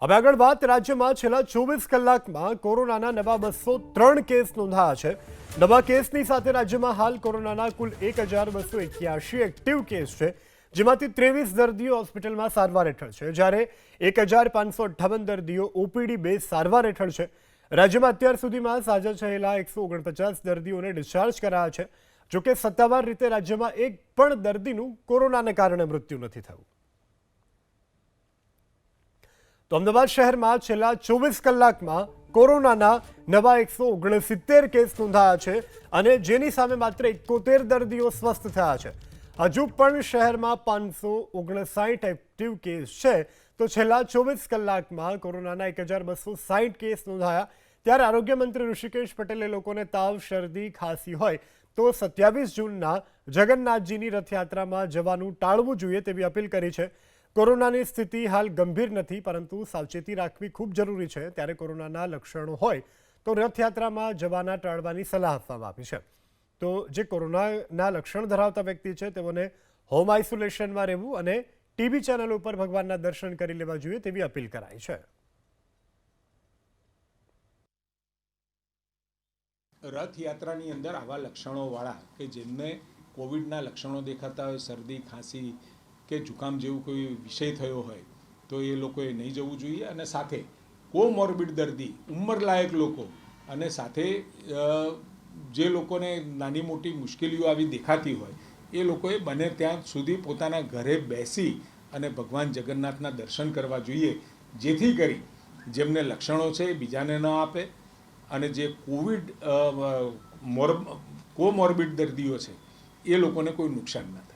હવે આગળ વાત રાજ્યમાં છેલ્લા 24 કલાકમાં કોરોનાના નવા 203 કેસ નોંધાયા છે। નવા કેસની સાથે રાજ્યમાં હાલ કોરોનાના કુલ 1281 એક્ટિવ કેસ છે, જેમાંથી 23 દર્દીઓ હોસ્પિટલમાં સારવાર હેઠળ છે, જ્યારે 1558 દર્દીઓ ઓપીડી બેઝ સારવાર હેઠળ છે। રાજ્યમાં અત્યાર સુધીમાં સાજા થયેલા 149 દર્દીઓને ડિસ્ચાર્જ કરાયા છે। જોકે સત્તાવાર રીતે રાજ્યમાં એક પણ દર્દીનું કોરોનાને કારણે મૃત્યુ નથી થયું। તો અમદાવાદ શહેરમાં છેલ્લા 24 કલાકમાં કોરોનાના નવા 169 કેસ નોંધાયા છે અને જેની સામે માત્ર 71 દર્દીઓ સ્વસ્થ થયા છે। હજુ પણ શહેરમાં 559 એક્ટિવ કેસ છે, તો છેલ્લા 24 કલાકમાં કોરોનાના 1260 કેસ નોંધાયા। ત્યારે આરોગ્ય મંત્રી ઋષિકેશ પટેલે લોકોને તાવ, શરદી, ખાંસી હોય તો 27 જૂનના જગન્નાથજીની રથયાત્રામાં જવાનું ટાળવું જોઈએ તેવી અપીલ કરી છે। કોરોનાની સ્થિતિ હાલ ગંભીર નથી, પરંતુ સાવચેતી રાખવી ખૂબ જરૂરી છે। ત્યારે કોરોનાના લક્ષણો હોય તો રથયાત્રામાં જવાના ટાળવાની સલાહ આપવામાં આવી છે। તો જે કોરોનાના લક્ષણ ધરાવતા વ્યક્તિ છે તેઓને હોમ આઇસોલેશનમાં રહેવું અને ટીવી ચેનલ ઉપર ભગવાનના દર્શન કરી લેવા જોઈએ તેવી અપીલ કરાઈ છે। રથયાત્રાની અંદર આવા લક્ષણોવાળા કે જેમને કોવિડના લક્ષણો દેખાતા હોય, શરદી, ખાંસી કે જુકામ જેવું કોઈ વિષય થયો હોય તો એ લોકોએ નહીં જવું જોઈએ। અને સાથે કોમોર્બિડ દર્દી, ઉંમરલાયક લોકો અને સાથે જે લોકોને નાની મોટી મુશ્કેલીઓ આવી દેખાતી હોય એ લોકોએ બને ત્યાં સુધી પોતાના ઘરે બેસી અને ભગવાન જગન્નાથના દર્શન કરવા જોઈએ, જેથી કરી જેમને લક્ષણો છે એ બીજાને ન આપે અને જે કોવિડ કોમોર્બિડ દર્દીઓ છે એ લોકોને કોઈ નુકસાન ન થાય।